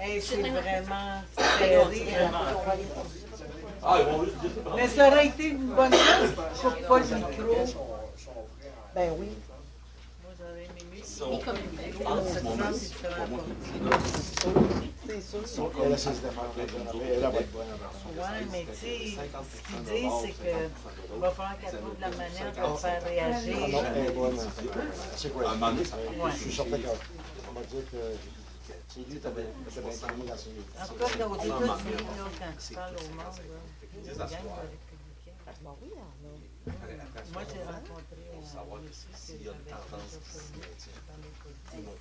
Hey, c'est vraiment serré. Mais ça aurait été une bonne chose. Coupe pas le micro. Ben oui. Moi, j'aurais aimé mieux. C'est sûr. Elle a ses affaires. Elle va être bonne. Ouais, mais tu sais, ce qu'ils disent, c'est qu'il va falloir qu'elle trouve la manière de le faire Ah non, réagir. elle est bonne. C'est quoi? Ouais. Je suis certain qu'on va dire que c'est lui qui avait entraîné dans ses... En tout cas, aux États-Unis, là, quand tu parles au monde, là, il y a une gang de républicains. Ben oui, il y en a. Moi, j'ai rencontré un monsieur que j'avais déjà connu dans les politiques.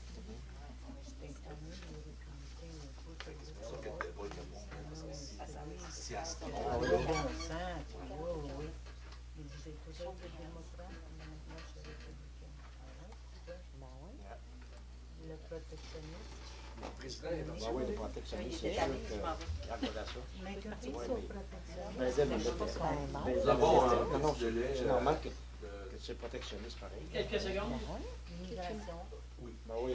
J'étais étonnée, les républicains, un peu, que les Ah oui. bon sang, tu vois, oui. Il disait toujours que démocrate, mais moi, je suis républicain. Ben oui. Le protectionnisme. Ah oui, le protectionnisme, c'est sûr que... Regarde ça. Mais que tu es sur protectionnisme, Mais elle, non, non, c'est normal que tu es protectionniste pareil. Quelques secondes. immigration. Ben oui.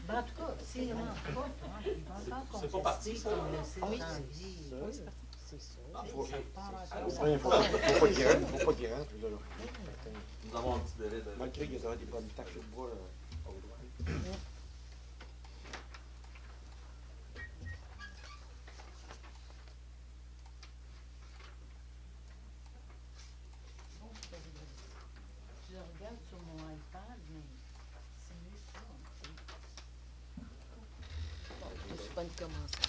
Ben, en tout cas, s'ils ne rentrent pas, ils vont encore C'est pas parti, contester comme le janvier. C'est sûr. Faut pas qu'il rentre, faut pas qu'il rentre. Là. Nous avons un petit délai de... Malgré qu'ils auraient des bonnes taxes de bois au droit. Je regarde sur mon iPad, mais c'est mieux ça. Je suis pas une commencer.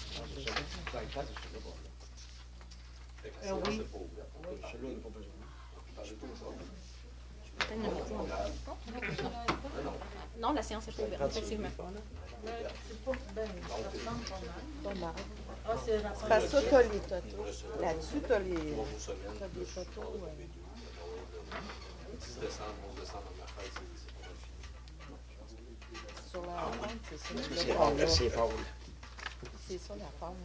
Dans les classes, je sais pas. Oui. Celui-là, il n'a pas besoin. Non, la séance est pas ouverte, effectivement. C'est pas ben, ça ressemble pas mal. Pas mal. Ah, c'est la Parce que ça, t'as les totos. Là-dessus, t'as les... T'as des photos. 10 décembre, 11 décembre, ma fête, c'est pas mal fini. Sur la forme, c'est ça. C'est fort, c'est fort. C'est ça, la forme.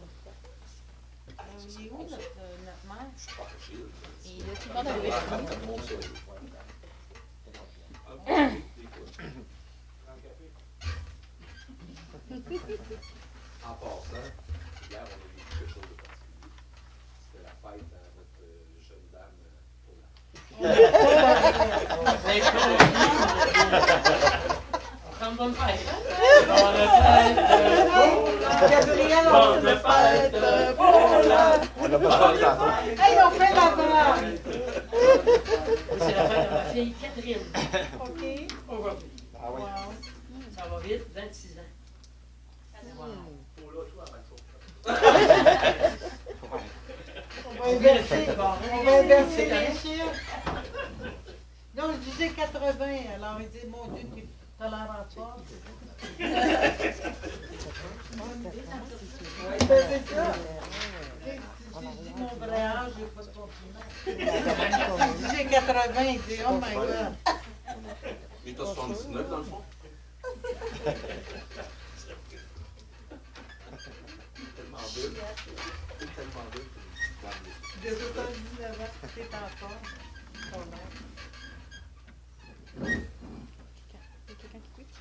Il est où notre mère? Je suis pas caché, là. Et là, tout le monde avait Tout le monde sait. En passant, hier, on a vu quelque chose de particulier. C'était la fête à notre jeune dame Prends bonne fête. Gabriel, Bonne fête pour la... On n'a pas parlé tantôt. hey, on fait la blague! C'est la fête de ma fille Catherine. OK. Aujourd'hui. Ah oui. Ça va vite, 26 ans. On va inverser. On va inverser les chiffres. Non, je disais 80, alors il dit, mon Dieu, t'as l'air en forme. Ben, c'est ça. Si je dis mon vrai âge, je n'ai pas de compliment. Si j'ai 80, il dit, oh my God. Mais t'as 79 dans le fond? Tellement belle. Tellement belle. De 79 ans, t'es en forme. Ton âge. quelqu'un qui quitte.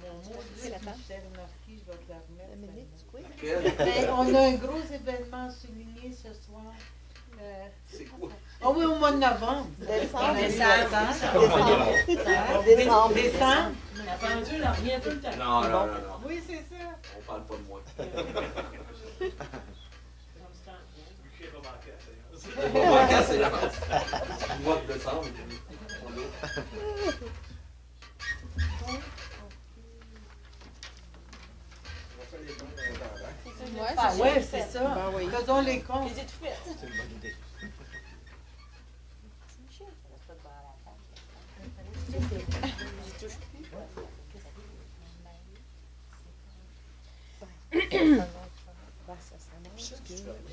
Mon mot, C'est la table. Michel Marquis, je vais te la remettre. Dominique, tu quoi? Laquelle? Ben, on a un gros événement souligné ce soir. C'est quoi? Ah oui, au mois de novembre. Décembre. Décembre. Décembre. Décembre. La pendule, elle revient tout le temps. Non, non, non, non. Oui, c'est ça. On parle pas de moi. On va manquer à séance. Du mois de décembre. Ouais, Ah c'est ouais, c'est ça. Ben oui. Faisons les comptes. Les étouffettes. C'est une bonne idée.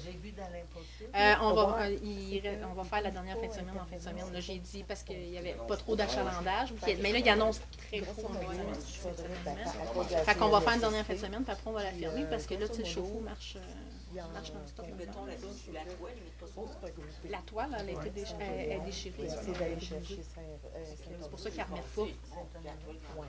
J'ai vu dans l'impossible. on va faire la dernière fin de semaine en fin de semaine. Là, j'ai dit parce qu'il n'y avait pas trop d'achalandage. Mais là, il annonce très gros en fin de semaine, cette semaine. Fait qu'on va faire une dernière fin de semaine, puis après, on va la fermer parce que là, tu sais, le chauffe-eau marche. puis en marche non-stop. Mettons la toile sur la toile, mais pas sur c'est pas grave. La toile, elle a été elle est déchirée. C'est d'aller chercher C'est pour ça qu'elle ne remet pas. Ouais,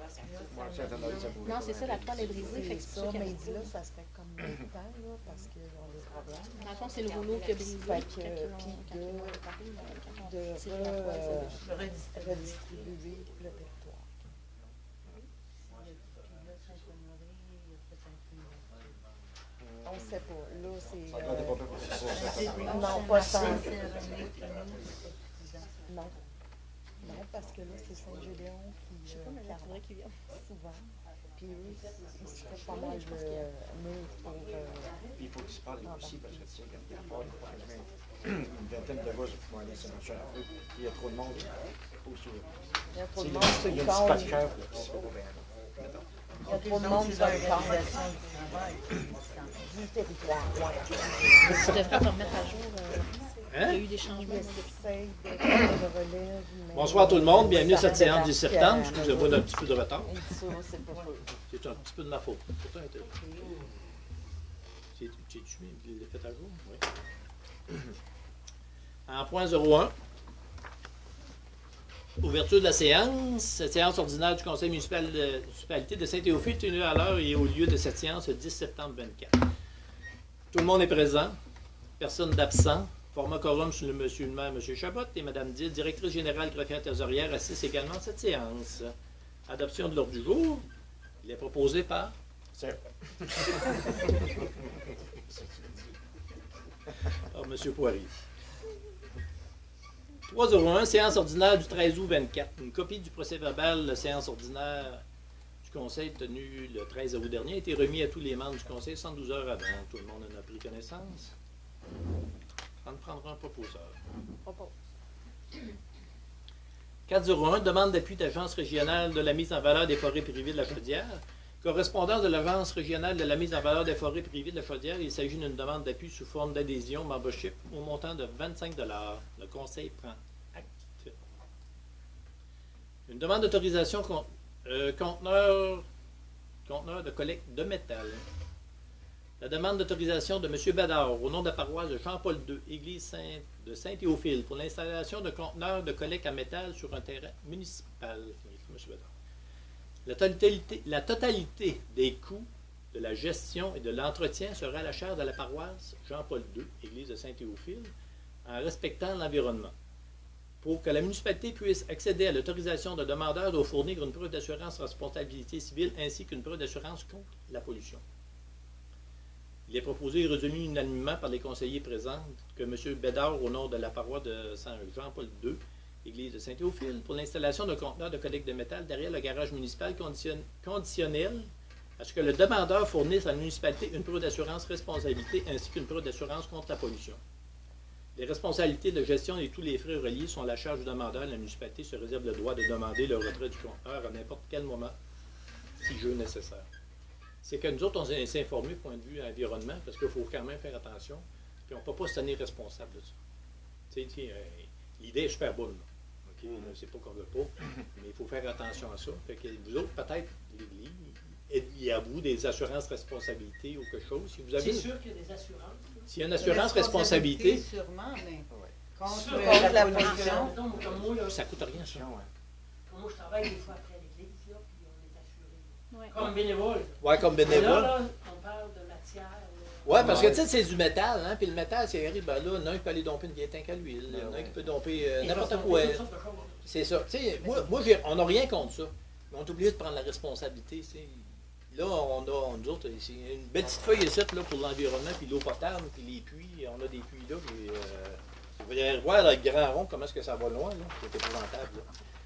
c'est un autre sabot. Non, c'est ça, la toile est brisée. Fait que c'est ça, pour ça mais qu'elle il dit là, ça se fait comme longtemps, là, parce qu'ils ont des problèmes. dans le fond, c'est le rouleau qui a brisé. Fait que, Quand ils puis l'ont- quand ils l'ont réparé, quand de on tirait la toile, ça a déchiré. redistribuer le territoire. On ne sait pas. Là, c'est. Ça doit être pas peu plus ça. Non, pas tant. Non. Non, parce que là, c'est Saint-Gédéon Je qui sais pas, mais là, il faudrait qu'ils viennent. souvent. Puis eux, ils se font pas mal de murs pour. Puis il faut qu'ils se parlent aussi, parce que tu sais, quand il y a pas une vingtaine de gosses pour aller se marcher à la rue, il y a trop de monde. Il y a trop de Il monde sur y a le un petit camp. patcheur qui se fait pas bien. Mettons. Il y a trop de monde sur le camp du territoire. Ouais. Tu devrais te remettre à jour. Il y a Hein? eu des changements. Ils essayent de faire le relève. mais Bonsoir tout le monde, bienvenue à ça cette séance du débarque septembre. à Excusez-moi d'un petit peu de retard. Et ça, c'est pas sûr. C'est un petit peu de ma faute. Pourtant, tu l'as fait à jour? Oui. En point 01, ouverture de la séance. Cette séance ordinaire du Conseil municipalité de Saint-Théophile tenue à l'heure et au lieu de cette séance le 10 septembre 24. Tout le monde est présent. Personne d'absent. Format quorum sur le monsieur le maire, M. Chabot, et Mme Dill, directrice générale greffière trésorière, assiste également à cette séance. Adoption de l'ordre du jour. Il est proposé par... C'est par M. Poirier. 301, séance ordinaire du 13 août 24. Une copie du procès-verbal de la séance ordinaire du Conseil tenue le 13 août dernier a été remis à tous les membres du Conseil 112 heures avant. Tout le monde en a pris connaissance. On prendra un proposeur. 401, demande d'appui d'Agence régionale de la mise en valeur des forêts privées de la Chaudière. Correspondance de l'Agence régionale de la mise en valeur des forêts privées de la Chaudière, il s'agit d'une demande d'appui sous forme d'adhésion membership au montant de 25 $. Le Conseil prend acte. Une demande d'autorisation conteneur de collecte de métal. La demande d'autorisation de M. Bédard au nom de la paroisse de Jean-Paul II, église de Saint-Théophile, pour l'installation de conteneurs de collecte à métal sur un terrain municipal. M. Bédard. La totalité des coûts de la gestion et de l'entretien sera à la charge de la paroisse Jean-Paul II, église de Saint-Théophile, en respectant l'environnement. Pour que la municipalité puisse accéder à l'autorisation de demandeur doit fournir une preuve d'assurance responsabilité civile ainsi qu'une preuve d'assurance contre la pollution. Il est proposé et résolu unanimement par les conseillers présents que M. Bédard, au nom de la paroisse de Saint-Jean-Paul II, église de Saint-Théophile, pour l'installation d'un conteneur de collecte de métal derrière le garage municipal conditionnel à ce que le demandeur fournisse à la municipalité une preuve d'assurance responsabilité ainsi qu'une preuve d'assurance contre la pollution. Les responsabilités de gestion et tous les frais reliés sont à la charge du demandeur. La municipalité se réserve le droit de demander le retrait du conteneur à n'importe quel moment, si jeu nécessaire. C'est que nous autres, on s'est informés point de vue environnement, parce qu'il faut quand même faire attention, puis on ne peut pas se tenir responsable de ça. L'idée est super bonne. Okay? C'est pas qu'on ne veut pas, mais il faut faire attention à ça. Fait que vous autres, peut-être, il y a vous des assurances responsabilité ou quelque chose. Si vous avez, C'est sûr qu'il y a des assurances. s'il y a une assurance responsabilité, Sûrement, mais contre Sur la pollution. Donc, comme moi, là, ça ne coûte rien, ça. comme moi, je travaille des fois après l'église, là, puis on est assuré. Ouais. Comme bénévole. Ouais, comme Mais bénévole. là, on parle de matière. là. Ouais, parce que tu sais, c'est du métal, hein, puis le métal, c'est arrive, ben là, il peut aller domper une vieille tank à l'huile, il y en a un qui peut domper n'importe quoi. Toutes sortes de choses. C'est ça. Tu sais, moi on n'a rien contre ça. Mais on est obligé de prendre la responsabilité. T'sais. Là, nous autres, c'est une belle petite feuille ici là, pour l'environnement, puis l'eau potable, puis les puits. On a des puits là. Puis, vous allez voir avec grand rond comment est-ce que ça va loin. Là. C'est épouvantable. Là.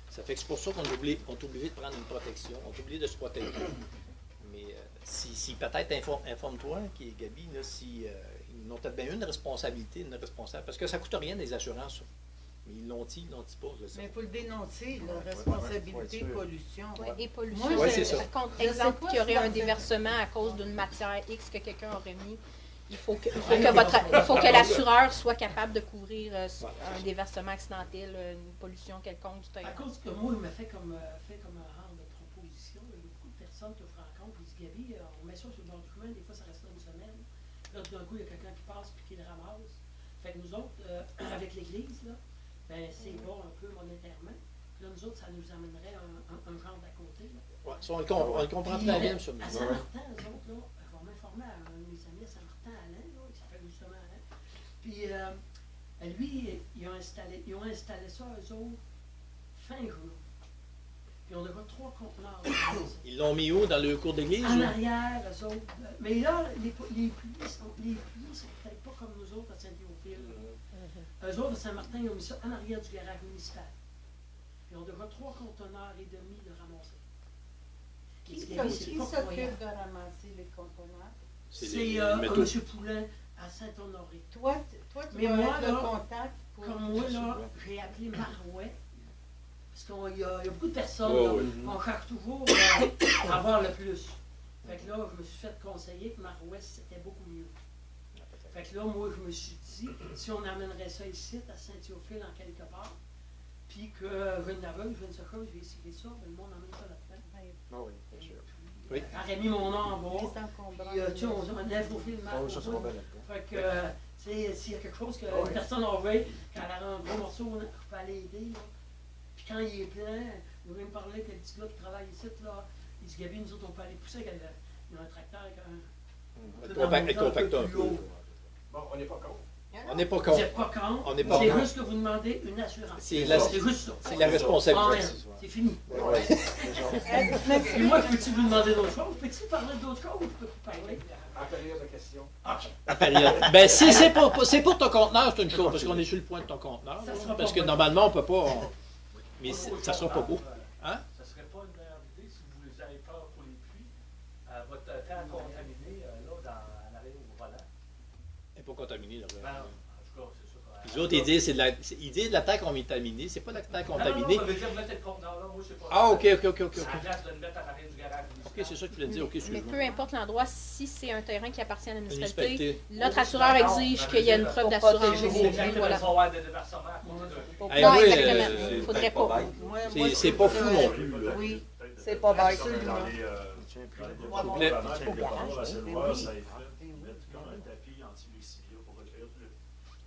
Ça fait que c'est pour ça qu'on est obligé de prendre une protection. On est obligé de se protéger. Mais si peut-être informe-toi, Gabi, là, si ils ont peut-être bien une responsabilité, parce que ça ne coûte rien des assurances. Ça. Mais ils l'ont-ils pas, je sais. Mais il faut le dénoncer, la responsabilité pollution. Oui, et pollution. Moi, ouais, c'est ça. Par contre, Je sais exemple, pas qu'il y aurait si un dans déversement à cause d'une matière X que quelqu'un aurait mis, il faut que l'assureur soit capable de couvrir un déversement accidentel, une pollution quelconque du À terrain. cause que moi, il me fait comme un rang de proposition. Il y a beaucoup de personnes que je rencontre qui disent Gabi, on met ça sur le bord du chemin, des fois ça reste là une semaine. Puis là, tout d'un coup, il y a quelqu'un qui passe puis qui le ramasse. Fait que nous autres, avec l'église, là, ben, c'est bon un peu monétairement. Puis là, nous autres, ça nous amènerait un genre d'à côté. Là. Ouais, ça, on le comprend très bien, ça. À Saint-Martin, eux autres, là, je vais m'informer à un de mes amis à Saint-Martin, Alain, là, qui s'appelle justement Alain. Puis lui, ils ont installé ça, eux autres, fin juin. Puis on a 3 conteneurs. Ils l'ont mis où? Dans le cours d'église? En ou? arrière, eux autres. Mais là, les puits sont peut-être pas comme nous autres à Saint-Théophile. Eux autres, à Saint-Martin, ils ont mis ça en arrière du garage municipal. Puis on devra 3 conteneurs et demi de ramasser. Qui s'occupe de ramasser les conteneurs? C'est M. Poulain à Saint-Honoré. Toi, tu Mais vas moi, être le là, contact pour... Comme moi, là, j'ai appelé Marouet. Parce qu'il y a beaucoup de personnes, Oh, là, oui. on cherche toujours à avoir le plus. Fait que là, je me suis fait conseiller que Marouet, c'était beaucoup mieux. Fait que là, moi, je me suis dit, si on amènerait ça ici, à Saint-Théophile, en quelque part, puis que je ne l'aveugle, je ne sais pas, je vais essayer ça, mais le monde emmène ça là-dedans. Ah oui, bien sûr. Oui. J'aurais mis mon nom en bas, Les encombrants. puis tu sais, on enlève au fil de Ah oui, ça sera bien là-dedans. Fait que, tu sais, s'il y a quelque chose que une personne en veut, quand elle a un gros morceau, je peux aller aider, là. Puis quand il est plein, il vient me parler que le petit gars qui travaille ici, là, il dit, Gabi, nous autres, on peut aller pousser avec un tracteur avec un Compacteur un peu. Bon, on n'est pas contre. On n'est pas Vous contre. n'êtes pas contre, On n'est pas c'est contre. juste que vous demandez une assurance. C'est juste ça. C'est la responsabilité. C'est fini. Ouais, Et moi, peux-tu vous demander d'autres choses? Peux-tu parler d'autres choses ou je peux vous parler? En période de questions. OK. Ben, si c'est pour ton conteneur, c'est une chose, parce qu'on est sur le point de ton conteneur. Ça là, sera parce pas que bon. normalement, on peut pas. Mais ça sera pas beau. Hein? Ça serait pas une meilleure idée si vous avez peur pour les puits, votre terre contaminée, là, en arrière au volant. Elle n'est pas contaminée, là. Ben, en tout cas, c'est ça. Les autres, ils disent de la terre contaminée. C'est pas la terre contaminée. Non, ça veut dire mettre le conteneur là, moi, je sais pas. Ah, ok. À la place de le mettre en arrière du garage. Ok, c'est ça que tu voulais dire. Ok, Mais excuse-moi. peu importe l'endroit, si c'est un terrain qui appartient à la municipalité, Municipalité. notre assureur exige qu'il y ait une preuve Pour d'assurance. protéger Oui, les Exactement, voilà. il va y avoir des déversements à côté d'un Hey, Non, oui, exactement. Il ne faudrait pas. c'est pas fou non plus. Là. Oui. C'est pas bête. Absolument. S'il vous plaît. Ça a été fait, mettre comme un tapis anti-lexivia pour recueillir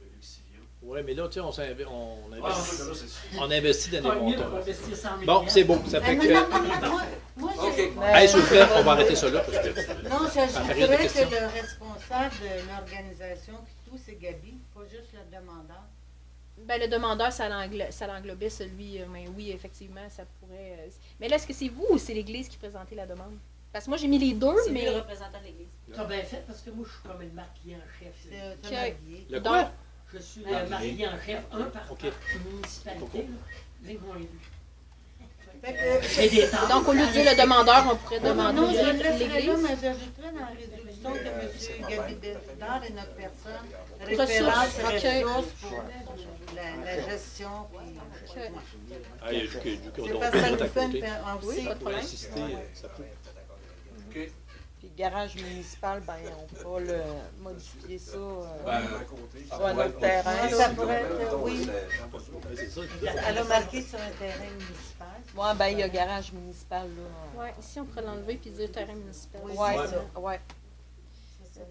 le lexivia. Oui, mais là, tu sais, Ah, on investit dans Pas des mieux de montants. investir 100 000 Bon, c'est beau. Ça fait que. Moi, Hey, s'il vous plaît, on va arrêter ça là. Parce que... non, période de j'ajouterais questions. que le responsable de l'organisation, puis tout, c'est Gabi, pas juste le demandeur. Ben, le demandeur, ça l'englobait celui, mais oui, effectivement, ça pourrait. Mais là, est-ce que c'est vous ou c'est l'Église qui présentait la demande? Parce que moi, j'ai mis les deux, C'est lui mais. le représentant de l'Église. Tu as bien fait parce que moi, je suis comme le marquis en chef. C'est Ok. un allié. Le quoi? Je suis le marquis en chef, un par Ok. municipalité. Là. Les moins élus. Fait que, J'ai des temps. Donc, au lieu de dire le demandeur, on pourrait demander non, je le laisserai là, l'Église. mais j'ajouterais dans la résolution que M. Gabi Bédard est notre personne Ressources, référence ok. ressources pour la gestion. Puis, Ok. Ah, il y a du c'est cordon parce que ça à nous fait côté. une Oui, aussi. pas de Pour problème. assister, ça peut. Puis le garage municipal, ben, on pourra le modifier ça Ben, sur un autre terrain. Ouais, ça pourrait être, oui. Ouais, c'est ça. Elle a marqué sur un terrain municipal. Ouais, ben, il y a garage municipal, là. Ouais, ici, on pourrait l'enlever puis dire terrain municipal. Oui, Ouais, c'est ça. ouais.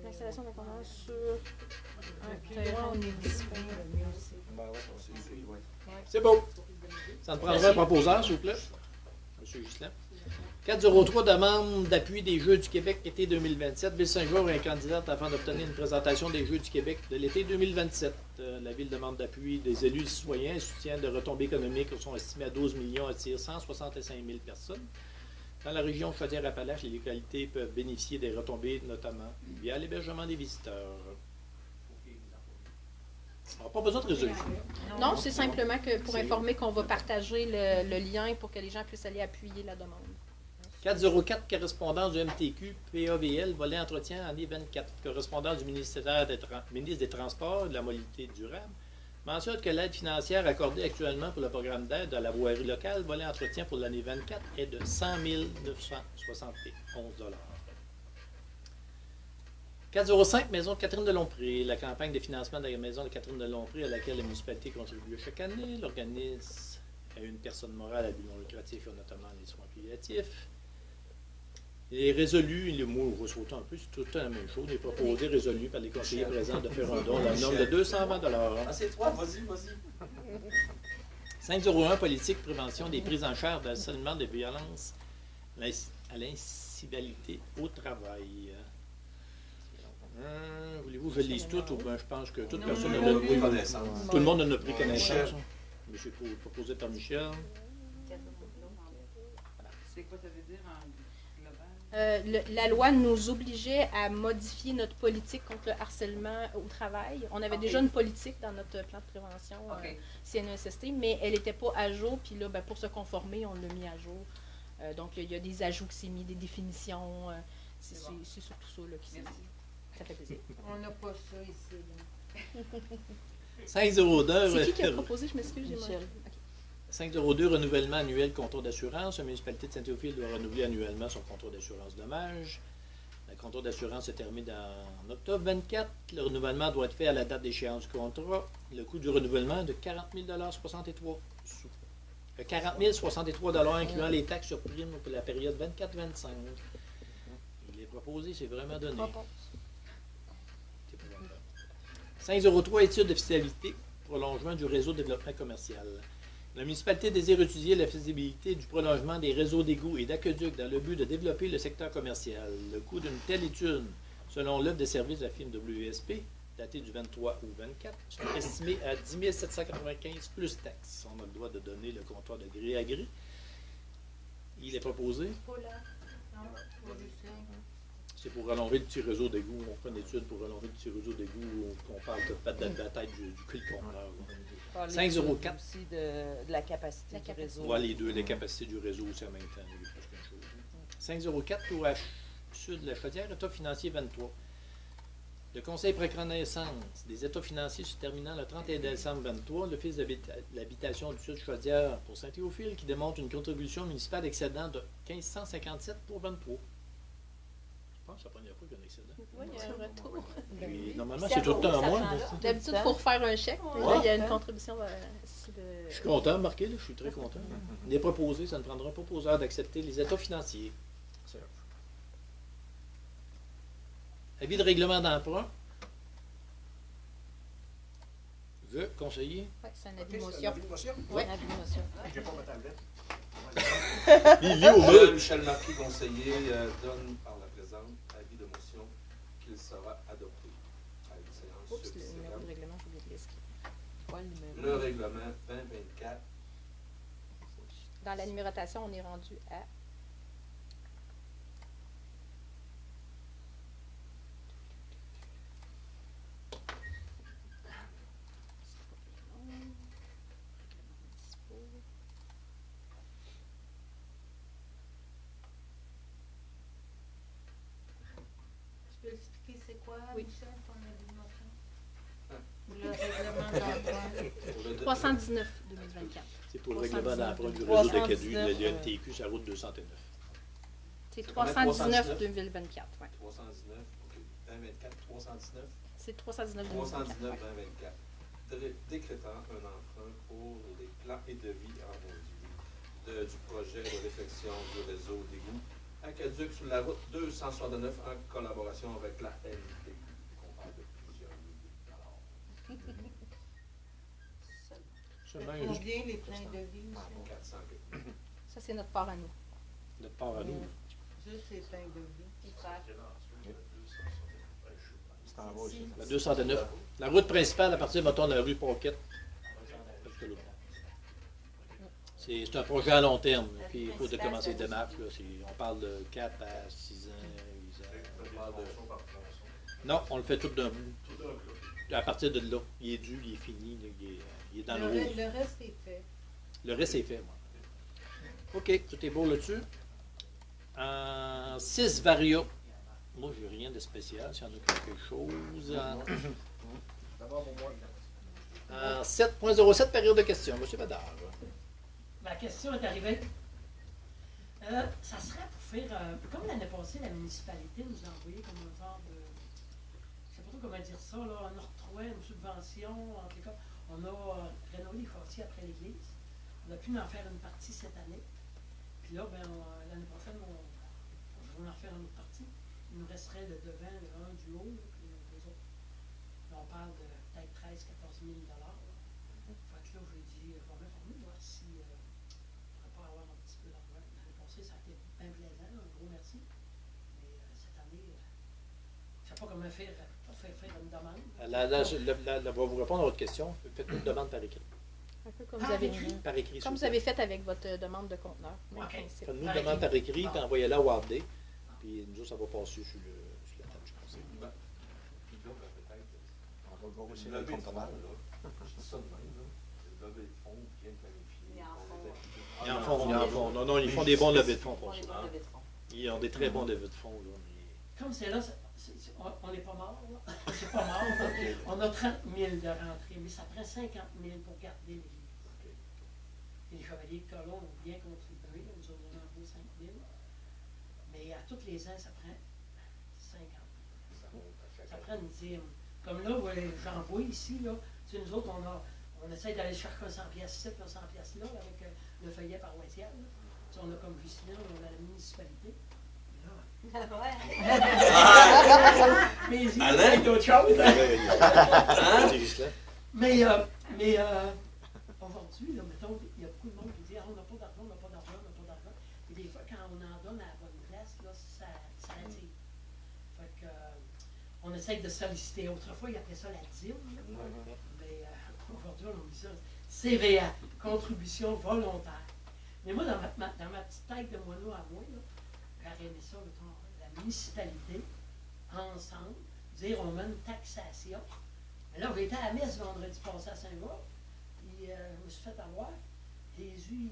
L'installation d'un conteneur sur un Plus loin terrain on est municipal. dispo, le mieux c'est. Ben ouais, aussi, ouais. C'est beau. Ça me prendra un proposeur, s'il vous plaît. Monsieur Ghislain. 403, demande d'appui des Jeux du Québec été 2027. Ville Saint-Georges est candidate afin d'obtenir une présentation des Jeux du Québec de l'été 2027. La Ville demande d'appui des élus et citoyens. Soutien de retombées économiques sont estimées à 12 millions, attire 165 000 personnes. Dans la région Chaudière-Appalaches, les localités peuvent bénéficier des retombées, notamment via l'hébergement des visiteurs. On n'a pas besoin de résolution. Non, c'est simplement que pour informer qu'on va partager le lien pour que les gens puissent aller appuyer la demande. 404, correspondance du MTQ, PAVL, volet entretien, année 24. Correspondance du ministre des Transports et de la mobilité durable. Mentionne que l'aide financière accordée actuellement pour le programme d'aide à la voirie locale, volet entretien pour l'année 24, est de 100 971 $. 405, Maison de Catherine de Lompré. La campagne de financement de la Maison de Catherine de Lompré à laquelle la municipalité contribue chaque année. L'organisme est une personne morale à but non lucratif et notamment les soins palliatifs. Il est résolu, le mot ressortant un peu, c'est tout le temps la même chose. Il est proposé, résolu par les conseillers présents de faire un don d'un nombre de 220 $. Ah, c'est toi, vas-y. 501, politique, prévention des prises en charge d'harcèlement de violence à l'incivilité au travail. Voulez-vous que je lise tout ou bien je pense que toute personne en a pris connaissance? Tout le monde en a pris connaissance. Monsieur proposé par Michel. C'est quoi ça veut dire en global? La loi nous obligeait à modifier notre politique contre le harcèlement au travail. On avait déjà une politique dans notre plan de prévention CNESST, mais elle n'était pas à jour. Puis là, pour se conformer, on l'a mis à jour. Donc, il y a des ajouts qui s'est mis, des définitions. C'est surtout ça là, qui s'est mis. Ça fait plaisir. On n'a pas ça ici. Là. 502. C'est qui a proposé? Je m'excuse, j'ai Michel. 502, renouvellement annuel contrat d'assurance. La municipalité de Saint-Théophile doit renouveler annuellement son contrat d'assurance dommages. Le contrat d'assurance se termine en octobre 24. Le renouvellement doit être fait à la date d'échéance du contrat. Le coût du renouvellement est de 40 063 sous. 40 063 incluant les taxes sur prime pour la période 24-25. Il est proposé, c'est vraiment donné. 503, études de fiscalité, prolongement du réseau de développement commercial. La municipalité désire étudier la faisabilité du prolongement des réseaux d'égouts et d'aqueducs dans le but de développer le secteur commercial. Le coût d'une telle étude, selon l'œuvre de service de la firme WSP, datée du 23 août 24, est estimé à 10 795 plus taxes. On a le droit de donner le contrat de gré à gré. Il est proposé. C'est pour rallonger le petit réseau d'égout. On fait une étude pour rallonger le petit réseau d'égout. On parle de la tête du conteneur. 5,04 aussi de la capacité du réseau. Voilà les deux, les capacités du réseau aussi en même temps. 5,04 pour Sud de la Chaudière, état financier 23. Le Conseil prend connaissance des états financiers se terminant le 31 décembre 23, l'Office de l'habitation du Sud Chaudière pour Saint-Théophile qui démontre une contribution municipale excédent de 1557 pour 23. Je pense que c'est la première fois qu'il y a un excédent. Oui, il y a un retour. Puis, normalement, c'est tout le temps à moi. D'habitude, il faut refaire un chèque. Là, il y a une contribution. Je suis content, marqué, là, je suis très content. Il est proposé, ça ne prendra un proposeur d'accepter les états financiers. Avis de règlement d'emprunt. Le conseiller. Oui, c'est un avis de motion. Oui, un avis de motion. Je n'ai pas ma tablette. Il lit au mur. Michel Marquis, conseiller, donne par la présente avis de motion qu'il sera adopté à une séance Oups, le numéro subséquente. de règlement, j'ai oublié de l'inscrire. Le règlement 2024. Dans la numérotation, on est rendu à Tu peux expliquer c'est quoi, Oui. Michel, ton avis de motion? Le règlement d'emprunt. 319 2024. C'est pour le règlement d'emprunt du réseau 319, d'Acadie, le LTQ, sur la route 209. C'est 319 2024. Ouais. 319, OK. 2024, 319. C'est 319 319, 2024. 2024. Décrétant un emprunt pour les plans et devis rendus du projet de réfection du réseau d'égout Aqueduc sur la route 269 en collaboration avec la NTQ. On parle de plusieurs milliers de dollars. Combien les pleins de vie, Michel? 400. Ça, c'est notre part à nous. Notre part à nous. Juste les pleins de vie. C'est en bas aussi. La 209. La route principale à partir, mettons, de la rue Pocket. C'est un projet à long terme. Puis il faut commencer les démarches. Là. On parle de 4 à 6 ans, 8 ans. Non, on le fait tout d'un bout. À partir de là, il est dû, il est fini, là, il est dans le rouge. Le reste est fait. Le reste est fait, moi. OK, tout est beau là-dessus. 6 varia. Moi, j'ai rien de spécial, s'il y en a quelque chose. 7.07, période de questions. M. Badard. Ma question est arrivée. Ça serait pour faire, comme l'année passée, la municipalité nous a envoyé comme un genre de, je ne sais pas trop comment dire ça, là, on a retrouvé une subvention, en tout cas, on a rénové les quartiers après l'église. On a pu en faire une partie cette année. Puis là, ben, l'année prochaine, on vais en refaire une autre partie. Il nous resterait le devant, le 1 du haut, là, puis les autres. Là, on parle de peut-être 13 000 à 14 000 là. Fait que là, j'ai dit, je vais m'informer, voir si on ne pourrait pas avoir un petit peu d'argent. L'année passée, ça a été bien plaisant, un gros merci. Mais cette année, je ne sais pas comment faire une demande. Va vous répondre à votre question. Faites une demande par écrit. Un peu comme vous avez Par écrit. Comme vous avez fait avec votre demande de conteneur. Faites-nous une demande par écrit, puis envoyez-la au Ward Day. Puis nous autres, ça va passer sur la table du conseil. Puis là, peut-être. On va grossir Une le levée de fonds, compte. là. Je dis ça de même, là. Une levée de fonds bien planifiée. Ils en font. Non, ils font des bons levées de fonds pour Ils ça. font des bons levées de fonds. Ils ont des très bons levées de fonds. Là, mais... Comme c'est là, on n'est pas mort, là. C'est pas mort. On a 30 000 de rentrée, mais ça prend 50 000 pour garder l'église. Et les chevaliers de colon ont bien contribué, nous avons envoyé 5 000. Mais à tous les ans, ça prend 50 000. Ça prend une dîme. Comme là, j'en vois ici, là, tu sais, nous autres, on essaie d'aller chercher un 100 piastres ici, un 100 piastres là, avec le feuillet paroissial. Là. Tu sais, on a comme Justin, on a la municipalité. Mais il y a d'autres choses. Mais aujourd'hui, là, mettons, il y a beaucoup de monde qui dit on n'a pas d'argent, on n'a pas d'argent, on n'a pas d'argent. Et des fois, quand on en donne à la bonne place, là, ça attire. Fait que, on essaie de solliciter. Autrefois, il appelait ça la dîme. Mais aujourd'hui, on dit ça CVA, contribution volontaire. Mais moi, dans ma petite tête de moineau à moi, j'aurais aimé ça, mettons, la municipalité, ensemble, dire on met une taxation. Mais là, j'ai été à la messe vendredi passé à Saint-Vaur, puis je me suis fait avoir. Jésus,